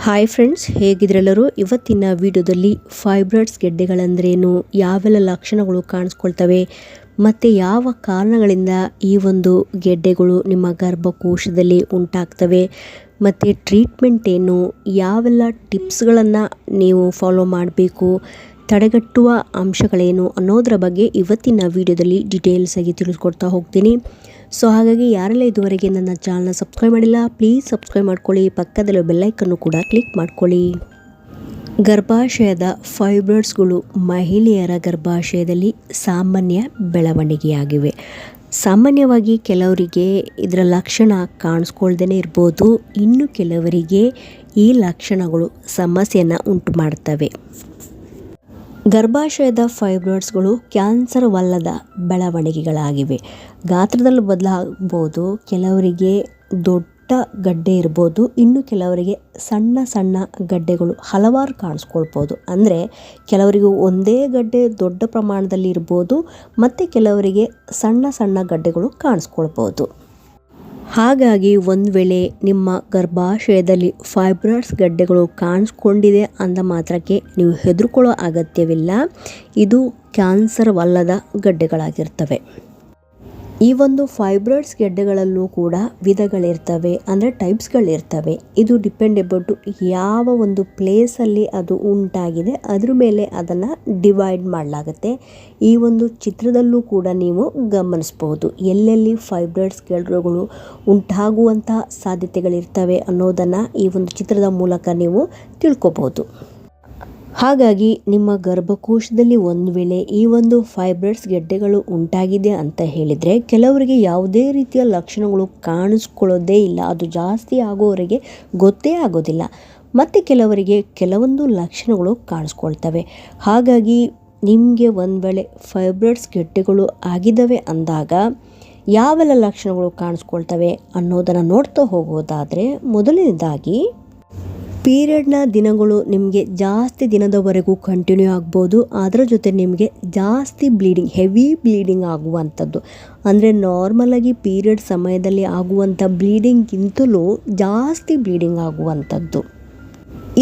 Hi friends, ಹೇಗಿದ್ರೆಲ್ಲರೂ. ಇವತ್ತಿನ ವಿಡಿಯೋದಲ್ಲಿ fibroids ಗೆಡ್ಡೆಗಳಂದ್ರೇನು, ಯಾವೆಲ್ಲ ಲಕ್ಷಣಗಳು ಕಾಣಿಸ್ಕೊಳ್ತವೆ ಮತ್ತು ಯಾವ ಕಾರಣಗಳಿಂದ ಈ ಒಂದು ಗೆಡ್ಡೆಗಳು ನಿಮ್ಮ ಗರ್ಭಕೋಶದಲ್ಲಿ ಉಂಟಾಗ್ತವೆ ಮತ್ತು ಟ್ರೀಟ್ಮೆಂಟ್ ಏನು, ಯಾವೆಲ್ಲ ಟಿಪ್ಸ್ಗಳನ್ನು ನೀವು ಫಾಲೋ ಮಾಡಬೇಕು, ತಡೆಗಟ್ಟುವ ಅಂಶಗಳೇನು ಅನ್ನೋದರ ಬಗ್ಗೆ ಇವತ್ತಿನ ವಿಡಿಯೋದಲ್ಲಿ ಡೀಟೇಲ್ಸ್ ಆಗಿ ತಿಳಿಸ್ಕೊಡ್ತಾ ಹೋಗ್ತೀನಿ. ಸೊ ಹಾಗಾಗಿ ಯಾರೆಲ್ಲ ಇದುವರೆಗೆ ನನ್ನ ಚಾನಲ್ನ ಸಬ್ಸ್ಕ್ರೈಬ್ ಮಾಡಿಲ್ಲ, ಪ್ಲೀಸ್ ಸಬ್ಸ್ಕ್ರೈಬ್ ಮಾಡ್ಕೊಳ್ಳಿ, ಪಕ್ಕದಲ್ಲಿ ಬೆಲ್ಲೈಕನ್ನು ಕೂಡ ಕ್ಲಿಕ್ ಮಾಡ್ಕೊಳ್ಳಿ. ಗರ್ಭಾಶಯದ ಫೈಬ್ರಾಯ್ಡ್ಸ್ಗಳು ಮಹಿಳೆಯರ ಗರ್ಭಾಶಯದಲ್ಲಿ ಸಾಮಾನ್ಯ ಬೆಳವಣಿಗೆಯಾಗಿವೆ. ಸಾಮಾನ್ಯವಾಗಿ ಕೆಲವರಿಗೆ ಇದರ ಲಕ್ಷಣ ಕಾಣಿಸ್ಕೊಳ್ದೇ ಇರ್ಬೋದು, ಇನ್ನು ಕೆಲವರಿಗೆ ಈ ಲಕ್ಷಣಗಳು ಸಮಸ್ಯೆಯನ್ನು ಉಂಟು ಮಾಡ್ತವೆ. ಗರ್ಭಾಶಯದ ಫೈಬ್ರಾಯ್ಡ್ಸ್ಗಳು ಕ್ಯಾನ್ಸರ್ವಲ್ಲದ ಬೆಳವಣಿಗೆಗಳಾಗಿವೆ. ಗಾತ್ರದಲ್ಲಿ ಬದಲಾಗಬಹುದು, ಕೆಲವರಿಗೆ ದೊಡ್ಡ ಗಡ್ಡೆ ಇರ್ಬೋದು, ಇನ್ನು ಕೆಲವರಿಗೆ ಸಣ್ಣ ಸಣ್ಣ ಗಡ್ಡೆಗಳು ಹಲವಾರು ಕಾಣಿಸ್ಕೊಳ್ಬೋದು. ಅಂದರೆ ಕೆಲವರಿಗೆ ಒಂದೇ ಗಡ್ಡೆ ದೊಡ್ಡ ಪ್ರಮಾಣದಲ್ಲಿ ಇರ್ಬೋದು ಮತ್ತು ಕೆಲವರಿಗೆ ಸಣ್ಣ ಸಣ್ಣ ಗಡ್ಡೆಗಳು ಕಾಣಿಸ್ಕೊಳ್ಬೋದು. ಹಾಗಾಗಿ ಒಂದು ವೇಳೆ ನಿಮ್ಮ ಗರ್ಭಾಶಯದಲ್ಲಿ ಫೈಬ್ರಾಯ್ಡ್ಸ್ ಗಡ್ಡೆಗಳು ಕಾಣಿಸ್ಕೊಂಡಿದೆ ಅಂದ ಮಾತ್ರಕ್ಕೆ ನೀವು ಹೆದರ್ಕೊಳ್ಳೋ ಅಗತ್ಯವಿಲ್ಲ. ಇದು ಕ್ಯಾನ್ಸರ್ವಲ್ಲದ ಗಡ್ಡೆಗಳಾಗಿರ್ತವೆ. ಈ ಒಂದು ಫೈಬ್ರಾಯ್ಡ್ಸ್ ಗೆಡ್ಡೆಗಳಲ್ಲೂ ಕೂಡ ವಿಧಗಳಿರ್ತವೆ, ಅಂದರೆ ಟೈಪ್ಸ್ಗಳಿರ್ತವೆ. ಇದು ಡಿಪೆಂಡ್ ಅಬೌಟ್ ಯಾವ ಒಂದು ಪ್ಲೇಸಲ್ಲಿ ಅದು ಉಂಟಾಗಿದೆ ಅದ್ರ ಮೇಲೆ ಅದನ್ನು ಡಿವೈಡ್ ಮಾಡಲಾಗುತ್ತೆ. ಈ ಒಂದು ಚಿತ್ರದಲ್ಲೂ ಕೂಡ ನೀವು ಗಮನಿಸ್ಬೋದು ಎಲ್ಲೆಲ್ಲಿ ಫೈಬ್ರಾಯ್ಡ್ಸ್ ಗೆಡ್ಡೆಗಳು ಉಂಟಾಗುವಂಥ ಸಾಧ್ಯತೆಗಳಿರ್ತವೆ ಅನ್ನೋದನ್ನು ಈ ಒಂದು ಚಿತ್ರದ ಮೂಲಕ ನೀವು ತಿಳ್ಕೊಬೋದು. ಹಾಗಾಗಿ ನಿಮ್ಮ ಗರ್ಭಕೋಶದಲ್ಲಿ ಒಂದು ವೇಳೆ ಈ ಒಂದು ಫೈಬ್ರಾಯ್ಡ್ಸ್ ಗೆಡ್ಡೆಗಳು ಉಂಟಾಗಿದೆ ಅಂತ ಹೇಳಿದರೆ ಕೆಲವರಿಗೆ ಯಾವುದೇ ರೀತಿಯ ಲಕ್ಷಣಗಳು ಕಾಣಿಸ್ಕೊಳ್ಳೋದೇ ಇಲ್ಲ, ಅದು ಜಾಸ್ತಿ ಆಗೋವರೆಗೆ ಗೊತ್ತೇ ಆಗೋದಿಲ್ಲ. ಮತ್ತು ಕೆಲವರಿಗೆ ಕೆಲವೊಂದು ಲಕ್ಷಣಗಳು ಕಾಣಿಸ್ಕೊಳ್ತವೆ. ಹಾಗಾಗಿ ನಿಮಗೆ ಒಂದು ವೇಳೆ ಫೈಬ್ರಾಯ್ಡ್ಸ್ ಗೆಡ್ಡೆಗಳು ಆಗಿದ್ದಾವೆ ಅಂದಾಗ ಯಾವೆಲ್ಲ ಲಕ್ಷಣಗಳು ಕಾಣಿಸ್ಕೊಳ್ತವೆ ಅನ್ನೋದನ್ನು ನೋಡ್ತಾ ಹೋಗೋದಾದರೆ, ಮೊದಲನೇದಾಗಿ ಪೀರಿಯಡ್ನ ದಿನಗಳು ನಿಮಗೆ ಜಾಸ್ತಿ ದಿನದವರೆಗೂ ಕಂಟಿನ್ಯೂ ಆಗ್ಬೋದು. ಅದರ ಜೊತೆ ನಿಮಗೆ ಜಾಸ್ತಿ ಬ್ಲೀಡಿಂಗ್, ಹೆವಿ ಬ್ಲೀಡಿಂಗ್ ಆಗುವಂಥದ್ದು, ಅಂದರೆ ನಾರ್ಮಲಾಗಿ ಪೀರಿಯಡ್ ಸಮಯದಲ್ಲಿ ಆಗುವಂಥ ಬ್ಲೀಡಿಂಗ್ಗಿಂತಲೂ ಜಾಸ್ತಿ ಬ್ಲೀಡಿಂಗ್ ಆಗುವಂಥದ್ದು.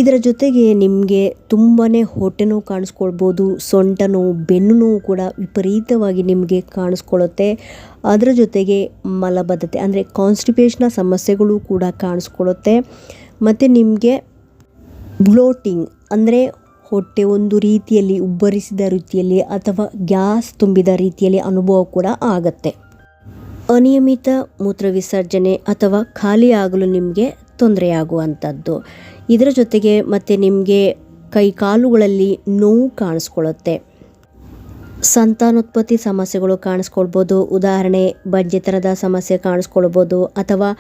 ಇದರ ಜೊತೆಗೆ ನಿಮಗೆ ತುಂಬಾ ಹೊಟ್ಟೆ ನೋವು ಕಾಣಿಸ್ಕೊಳ್ಬೋದು, ಸೊಂಟ ನೋವು, ಬೆನ್ನು ನೋವು ಕೂಡ ವಿಪರೀತವಾಗಿ ನಿಮಗೆ ಕಾಣಿಸ್ಕೊಳ್ಳುತ್ತೆ. ಅದರ ಜೊತೆಗೆ ಮಲಬದ್ಧತೆ ಅಂದರೆ ಕಾನ್ಸ್ಟಿಪೇಷನ್ನ ಸಮಸ್ಯೆಗಳು ಕೂಡ ಕಾಣಿಸ್ಕೊಳ್ಳುತ್ತೆ. ಮತ್ತು ನಿಮಗೆ ಬ್ಲೋಟಿಂಗ್ ಅಂದರೆ ಹೊಟ್ಟೆ ಒಂದು ರೀತಿಯಲ್ಲಿ ಉಬ್ಬರಿಸಿದ ರೀತಿಯಲ್ಲಿ ಅಥವಾ ಗ್ಯಾಸ್ ತುಂಬಿದ ರೀತಿಯಲ್ಲಿ ಅನುಭವ ಕೂಡ ಆಗುತ್ತೆ. ಅನಿಯಮಿತ ಮೂತ್ರ ವಿಸರ್ಜನೆ ಅಥವಾ ಖಾಲಿ ಆಗಲು ನಿಮಗೆ ತೊಂದರೆಯಾಗುವಂಥದ್ದು. ಇದರ ಜೊತೆಗೆ ಮತ್ತು ನಿಮಗೆ ಕೈ ಕಾಲುಗಳಲ್ಲಿ ನೋವು ಕಾಣಿಸ್ಕೊಳ್ಳುತ್ತೆ. ಸಂತಾನೋತ್ಪತ್ತಿ ಸಮಸ್ಯೆಗಳು ಕಾಣಿಸ್ಕೊಳ್ಬೋದು, ಉದಾಹರಣೆ ಬಂಜೆತನದ ಸಮಸ್ಯೆ ಕಾಣಿಸ್ಕೊಳ್ಬೋದು. ಅಥವಾ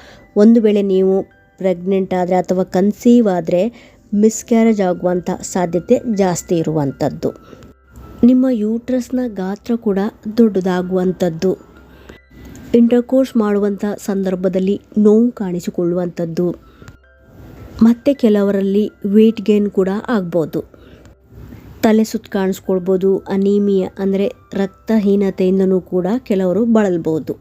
ಒಂದು ವೇಳೆ ನೀವು ಪ್ರೆಗ್ನೆಂಟ್ ಆದರೆ ಅಥವಾ ಕನ್ಸೀವ್ ಆದರೆ ಮಿಸ್ಕ್ಯಾರೇಜ್ ಆಗುವಂಥ ಸಾಧ್ಯತೆ ಜಾಸ್ತಿ ಇರುವಂಥದ್ದು. ನಿಮ್ಮ ಯೂಟ್ರಸ್ನ ಗಾತ್ರ ಕೂಡ ದೊಡ್ಡದಾಗುವಂಥದ್ದು. ಇಂಟರ್ಕೋರ್ಸ್ ಮಾಡುವಂಥ ಸಂದರ್ಭದಲ್ಲಿ ನೋವು ಕಾಣಿಸಿಕೊಳ್ಳುವಂಥದ್ದು. ಮತ್ತು ಕೆಲವರಲ್ಲಿ ವೇಟ್ ಗೇನ್ ಕೂಡ ಆಗ್ಬೋದು. ತಲೆ ಸುತ್ತು ಕಾಣಿಸ್ಕೊಳ್ಬೋದು. ಅನೀಮಿಯಾ ಅಂದರೆ ರಕ್ತಹೀನತೆಯಿಂದನೂ ಕೂಡ ಕೆಲವರು ಬಳಲ್ಬೋದು.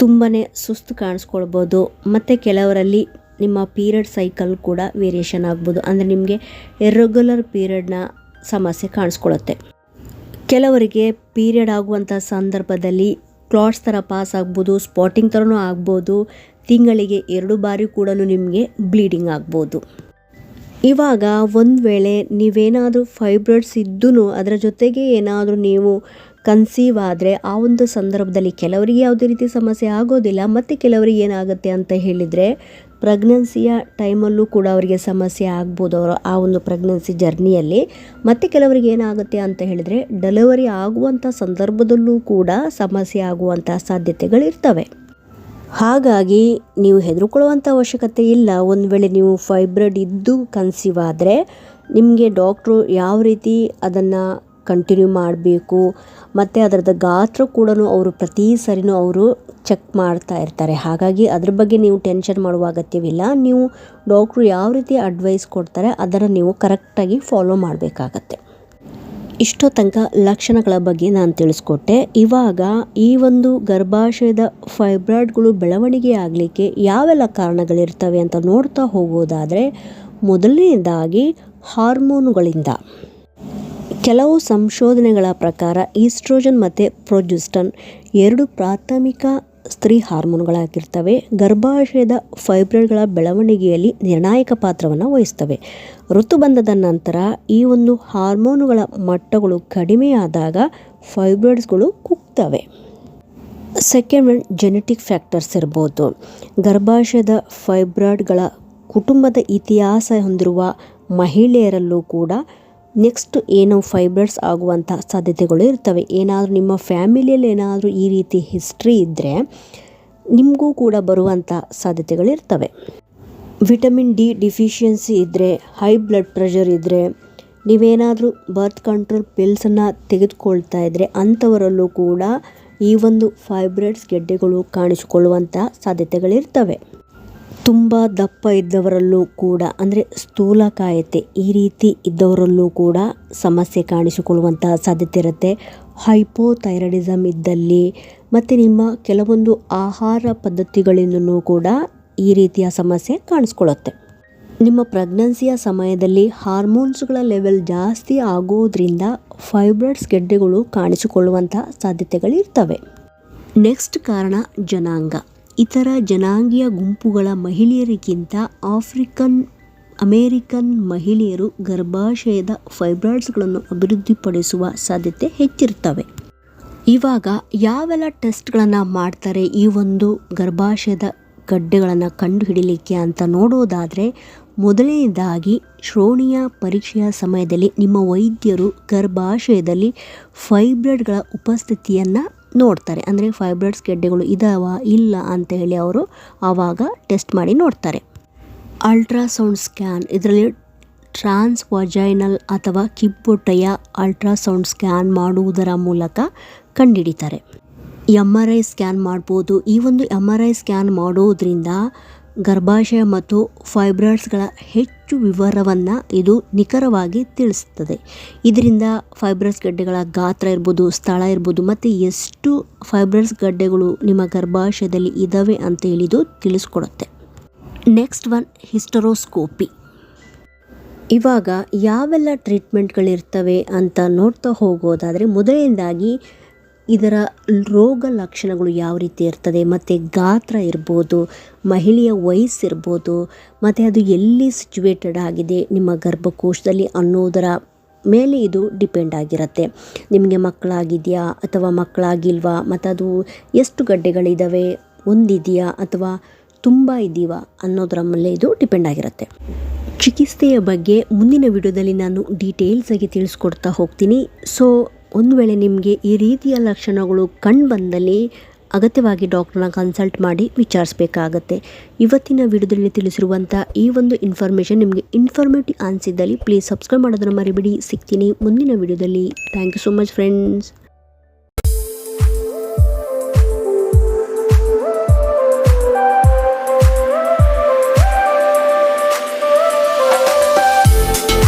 ತುಂಬಾ ಸುಸ್ತು ಕಾಣಿಸ್ಕೊಳ್ಬೋದು. ಮತ್ತು ಕೆಲವರಲ್ಲಿ ನಿಮ್ಮ ಪೀರಿಯಡ್ ಸೈಕಲ್ ಕೂಡ ವೇರಿಯೇಷನ್ ಆಗ್ಬೋದು, ಅಂದರೆ ನಿಮಗೆ ಇರ್ರೆಗ್ಯುಲರ್ ಪೀರಿಯಡ್ನ ಸಮಸ್ಯೆ ಕಾಣಿಸ್ಕೊಳ್ಳುತ್ತೆ. ಕೆಲವರಿಗೆ ಪೀರಿಯಡ್ ಆಗುವಂಥ ಸಂದರ್ಭದಲ್ಲಿ ಕ್ಲಾಟ್ಸ್ ಥರ ಪಾಸ್ ಆಗ್ಬೋದು, ಸ್ಪಾಟಿಂಗ್ ಥರನೂ ಆಗ್ಬೋದು. ತಿಂಗಳಿಗೆ 2 ಬಾರಿ ಕೂಡ ನಿಮಗೆ ಬ್ಲೀಡಿಂಗ್ ಆಗ್ಬೋದು. ಇವಾಗ ಒಂದು ವೇಳೆ ನೀವೇನಾದರೂ ಫೈಬ್ರಾಯ್ಡ್ಸ್ ಇದ್ದೂ ಅದರ ಜೊತೆಗೆ ಏನಾದರೂ ನೀವು ಕನ್ಸೀವ್ ಆದರೆ ಆ ಒಂದು ಸಂದರ್ಭದಲ್ಲಿ ಕೆಲವರಿಗೆ ಯಾವುದೇ ರೀತಿ ಸಮಸ್ಯೆ ಆಗೋದಿಲ್ಲ. ಮತ್ತು ಕೆಲವರಿಗೆ ಏನಾಗುತ್ತೆ ಅಂತ ಹೇಳಿದರೆ ಪ್ರೆಗ್ನೆನ್ಸಿಯ ಟೈಮಲ್ಲೂ ಕೂಡ ಅವರಿಗೆ ಸಮಸ್ಯೆ ಆಗ್ಬೋದು, ಅವರು ಆ ಒಂದು ಪ್ರೆಗ್ನೆನ್ಸಿ ಜರ್ನಿಯಲ್ಲಿ. ಮತ್ತು ಕೆಲವರಿಗೆ ಏನಾಗುತ್ತೆ ಅಂತ ಹೇಳಿದರೆ ಡೆಲಿವರಿ ಆಗುವಂಥ ಸಂದರ್ಭದಲ್ಲೂ ಕೂಡ ಸಮಸ್ಯೆ ಆಗುವಂಥ ಸಾಧ್ಯತೆಗಳಿರ್ತವೆ. ಹಾಗಾಗಿ ನೀವು ಹೆದರ್ಕೊಳ್ಳುವಂಥ ಅವಶ್ಯಕತೆ ಇಲ್ಲ. ಒಂದು ವೇಳೆ ನೀವು ಫೈಬ್ರಾಯ್ಡ್ ಇದ್ದು ಕನ್ಸೀವ್ ಆದರೆ ನಿಮಗೆ ಡಾಕ್ಟ್ರು ಯಾವ ರೀತಿ ಅದನ್ನು ಕಂಟಿನ್ಯೂ ಮಾಡಬೇಕು ಮತ್ತು ಅದರದ್ದು ಗಾತ್ರ ಕೂಡ ಅವರು ಪ್ರತಿ ಸರಿನೂ ಅವರು ಚೆಕ್ ಮಾಡ್ತಾ ಇರ್ತಾರೆ. ಹಾಗಾಗಿ ಅದ್ರ ಬಗ್ಗೆ ನೀವು ಟೆನ್ಷನ್ ಮಾಡುವ ಅಗತ್ಯವಿಲ್ಲ. ನೀವು ಡಾಕ್ಟ್ರು ಯಾವ ರೀತಿ ಅಡ್ವೈಸ್ ಕೊಡ್ತಾರೆ ಅದನ್ನು ನೀವು ಕರೆಕ್ಟಾಗಿ ಫಾಲೋ ಮಾಡಬೇಕಾಗತ್ತೆ. ಇಷ್ಟೋ ತನಕ ಲಕ್ಷಣಗಳ ಬಗ್ಗೆ ನಾನು ತಿಳಿಸ್ಕೊಟ್ಟೆ. ಇವಾಗ ಈ ಒಂದು ಗರ್ಭಾಶಯದ ಫೈಬ್ರಾಯ್ಡ್ಗಳು ಬೆಳವಣಿಗೆ ಆಗಲಿಕ್ಕೆ ಯಾವೆಲ್ಲ ಕಾರಣಗಳಿರ್ತವೆ ಅಂತ ನೋಡ್ತಾ ಹೋಗೋದಾದರೆ, ಮೊದಲನೇದಾಗಿ ಹಾರ್ಮೋನುಗಳಿಂದ. ಕೆಲವು ಸಂಶೋಧನೆಗಳ ಪ್ರಕಾರ ಈಸ್ಟ್ರೋಜನ್ ಮತ್ತು ಪ್ರೊಜೆಸ್ಟರಾನ್ 2 ಪ್ರಾಥಮಿಕ ಸ್ತ್ರೀ ಹಾರ್ಮೋನುಗಳಾಗಿರ್ತವೆ. ಗರ್ಭಾಶಯದ ಫೈಬ್ರಾಯ್ಡ್ಗಳ ಬೆಳವಣಿಗೆಯಲ್ಲಿ ನಿರ್ಣಾಯಕ ಪಾತ್ರವನ್ನು ವಹಿಸ್ತವೆ. ಋತುಬಂಧದ ನಂತರ ಈ ಒಂದು ಹಾರ್ಮೋನುಗಳ ಮಟ್ಟಗಳು ಕಡಿಮೆಯಾದಾಗ ಫೈಬ್ರಾಯ್ಡ್ಸ್ಗಳು ಕುಗ್ತವೆ. ಸೆಕೆಂಡ್ ಒನ್ ಜೆನೆಟಿಕ್ ಫ್ಯಾಕ್ಟರ್ಸ್ ಇರ್ಬೋದು. ಗರ್ಭಾಶಯದ ಫೈಬ್ರಾಯ್ಡ್ಗಳ ಕುಟುಂಬದ ಇತಿಹಾಸ ಹೊಂದಿರುವ ಮಹಿಳೆಯರಲ್ಲೂ ಕೂಡ ನೆಕ್ಸ್ಟ್ ಏನು ಫೈಬ್ರಾಯ್ಡ್ಸ್ ಆಗುವಂಥ ಸಾಧ್ಯತೆಗಳು ಇರ್ತವೆ. ಏನಾದರೂ ನಿಮ್ಮ ಫ್ಯಾಮಿಲಿಯಲ್ಲಿ ಏನಾದರೂ ಈ ರೀತಿ ಹಿಸ್ಟ್ರಿ ಇದ್ದರೆ ನಿಮಗೂ ಕೂಡ ಬರುವಂಥ ಸಾಧ್ಯತೆಗಳಿರ್ತವೆ. ವಿಟಮಿನ್ ಡಿ ಡಿಫಿಷಿಯನ್ಸಿ ಇದ್ದರೆ, ಹೈ ಬ್ಲಡ್ ಪ್ರೆಷರ್ ಇದ್ದರೆ, ನೀವೇನಾದರೂ ಬರ್ತ್ ಕಂಟ್ರೋಲ್ ಪಿಲ್ಸನ್ನು ತೆಗೆದುಕೊಳ್ತಾ ಇದ್ದರೆ ಅಂಥವರಲ್ಲೂ ಕೂಡ ಈ ಒಂದು ಫೈಬ್ರಾಯ್ಡ್ಸ್ ಗೆಡ್ಡೆಗಳು ಕಾಣಿಸಿಕೊಳ್ಳುವಂಥ ಸಾಧ್ಯತೆಗಳಿರ್ತವೆ. ತುಂಬ ದಪ್ಪ ಇದ್ದವರಲ್ಲೂ ಕೂಡ ಅಂದರೆ ಸ್ಥೂಲಕಾಯತೆ ಈ ರೀತಿ ಇದ್ದವರಲ್ಲೂ ಕೂಡ ಸಮಸ್ಯೆ ಕಾಣಿಸಿಕೊಳ್ಳುವಂಥ ಸಾಧ್ಯತೆ ಇರುತ್ತೆ. ಹೈಪೋಥೈರಾಯ್ಡಿಸಮ್ ಇದ್ದಲ್ಲಿ ಮತ್ತು ನಿಮ್ಮ ಕೆಲವೊಂದು ಆಹಾರ ಪದ್ಧತಿಗಳಿಂದಲೂ ಕೂಡ ಈ ರೀತಿಯ ಸಮಸ್ಯೆ ಕಾಣಿಸ್ಕೊಳ್ಳುತ್ತೆ. ನಿಮ್ಮ ಪ್ರೆಗ್ನೆನ್ಸಿಯ ಸಮಯದಲ್ಲಿ ಹಾರ್ಮೋನ್ಸ್ಗಳ ಲೆವೆಲ್ ಜಾಸ್ತಿ ಆಗೋದ್ರಿಂದ ಫೈಬ್ರಾಯ್ಡ್ಸ್ ಗೆಡ್ಡೆಗಳು ಕಾಣಿಸಿಕೊಳ್ಳುವಂಥ ಸಾಧ್ಯತೆಗಳಿರ್ತವೆ. ನೆಕ್ಸ್ಟ್ ಕಾರಣ ಜನಾಂಗ. ಇತರ ಜನಾಂಗೀಯ ಗುಂಪುಗಳ ಮಹಿಳೆಯರಿಗಿಂತ ಅಮೇರಿಕನ್ ಮಹಿಳೆಯರು ಗರ್ಭಾಶಯದ ಫೈಬ್ರಾಯ್ಡ್ಸ್ಗಳನ್ನು ಅಭಿವೃದ್ಧಿಪಡಿಸುವ ಸಾಧ್ಯತೆ ಹೆಚ್ಚಿರ್ತವೆ. ಇವಾಗ ಯಾವೆಲ್ಲ ಟೆಸ್ಟ್ಗಳನ್ನು ಮಾಡ್ತಾರೆ ಈ ಒಂದು ಗರ್ಭಾಶಯದ ಗಡ್ಡೆಗಳನ್ನು ಕಂಡುಹಿಡಿಯಲಿಕ್ಕೆ ಅಂತ ನೋಡೋದಾದರೆ, ಮೊದಲನೇದಾಗಿ ಶ್ರೋಣಿಯ ಪರೀಕ್ಷೆಯ ಸಮಯದಲ್ಲಿ ನಿಮ್ಮ ವೈದ್ಯರು ಗರ್ಭಾಶಯದಲ್ಲಿ ಫೈಬ್ರಾಯ್ಡ್ಗಳ ಉಪಸ್ಥಿತಿಯನ್ನು ನೋಡ್ತಾರೆ. ಅಂದರೆ ಫೈಬ್ರಾಯ್ಡ್ಸ್ ಗೆಡ್ಡೆಗಳು ಇದಾವ ಇಲ್ಲ ಅಂತ ಹೇಳಿ ಅವರು ಆವಾಗ ಟೆಸ್ಟ್ ಮಾಡಿ ನೋಡ್ತಾರೆ. ಅಲ್ಟ್ರಾಸೌಂಡ್ ಸ್ಕ್ಯಾನ್, ಇದರಲ್ಲಿ ಟ್ರಾನ್ಸ್ವಜೈನಲ್ ಅಥವಾ ಕಿಬ್ಬೊಟ್ಟೆಯ ಅಲ್ಟ್ರಾಸೌಂಡ್ ಸ್ಕ್ಯಾನ್ ಮಾಡುವುದರ ಮೂಲಕ ಕಂಡುಹಿಡಿತಾರೆ. MRI ಸ್ಕ್ಯಾನ್ ಮಾಡ್ಬೋದು. ಈ ಒಂದು MRI ಸ್ಕ್ಯಾನ್ ಮಾಡೋದ್ರಿಂದ ಗರ್ಭಾಶಯ ಮತ್ತು ಫೈಬ್ರಾಯ್ಡ್ಸ್ಗಳ ಹೆಚ್ಚು ವಿವರವನ್ನು ಇದು ನಿಖರವಾಗಿ ತಿಳಿಸ್ತದೆ. ಇದರಿಂದ ಫೈಬ್ರಾಯ್ಡ್ಸ್ ಗಡ್ಡೆಗಳ ಗಾತ್ರ ಇರ್ಬೋದು, ಸ್ಥಳ ಇರ್ಬೋದು ಮತ್ತು ಎಷ್ಟು ಫೈಬ್ರಾಯ್ಡ್ಸ್ ಗಡ್ಡೆಗಳು ನಿಮ್ಮ ಗರ್ಭಾಶಯದಲ್ಲಿ ಇದ್ದಾವೆ ಅಂತ ಹೇಳಿದು ತಿಳಿಸ್ಕೊಡುತ್ತೆ. Next one hysteroscopy. ಇವಾಗ ಯಾವೆಲ್ಲ ಟ್ರೀಟ್ಮೆಂಟ್ಗಳಿರ್ತವೆ ಅಂತ ನೋಡ್ತಾ ಹೋಗೋದಾದರೆ, ಮೊದಲನೇದಾಗಿ ಇದರ ರೋಗ ಲಕ್ಷಣಗಳು ಯಾವ ರೀತಿ ಇರ್ತದೆ ಮತ್ತು ಗಾತ್ರ ಇರ್ಬೋದು, ಮಹಿಳೆಯ ವಯಸ್ಸಿರ್ಬೋದು ಮತ್ತು ಅದು ಎಲ್ಲಿ ಸಿಚುವೇಟೆಡ್ ಆಗಿದೆ ನಿಮ್ಮ ಗರ್ಭಕೋಶದಲ್ಲಿ ಅನ್ನೋದರ ಮೇಲೆ ಇದು ಡಿಪೆಂಡ್ ಆಗಿರುತ್ತೆ. ನಿಮಗೆ ಮಕ್ಕಳಾಗಿದೆಯಾ ಅಥವಾ ಮಕ್ಕಳಾಗಿಲ್ವಾ, ಮತ್ತು ಅದು ಎಷ್ಟು ಗಡ್ಡೆಗಳಿದ್ದಾವೆ, ಒಂದಿದೆಯಾ ಅಥವಾ ತುಂಬ ಇದೆಯಾ ಅನ್ನೋದರ ಮೇಲೆ ಇದು ಡಿಪೆಂಡ್ ಆಗಿರುತ್ತೆ. ಚಿಕಿತ್ಸೆಯ ಬಗ್ಗೆ ಮುಂದಿನ ವಿಡಿಯೋದಲ್ಲಿ ನಾನು ಡೀಟೇಲ್ಸಾಗಿ ತಿಳಿಸ್ಕೊಡ್ತಾ ಹೋಗ್ತೀನಿ. ಸೊ ಒಂದು ವೇಳೆ ನಿಮಗೆ ಈ ರೀತಿಯ ಲಕ್ಷಣಗಳು ಕಂಡುಬಂದಲ್ಲಿ ಅಗತ್ಯವಾಗಿ ಡಾಕ್ಟರ್ನ ಕನ್ಸಲ್ಟ್ ಮಾಡಿ ವಿಚಾರಿಸಬೇಕಾಗತ್ತೆ. ಇವತ್ತಿನ ವಿಡಿಯೋದಲ್ಲಿ ತಿಳಿಸಿರುವಂಥ ಈ ಒಂದು ಇನ್ಫಾರ್ಮೇಷನ್ ನಿಮಗೆ ಇನ್ಫಾರ್ಮೇಟಿವ್ ಅನಿಸಿದ್ದಲ್ಲಿ ಪ್ಲೀಸ್ ಸಬ್ಸ್ಕ್ರೈಬ್ ಮಾಡೋದನ್ನು ಮರಿಬೇಡಿ. ಸಿಗ್ತೀನಿ ಮುಂದಿನ ವಿಡಿಯೋದಲ್ಲಿ. Thank you so much friends.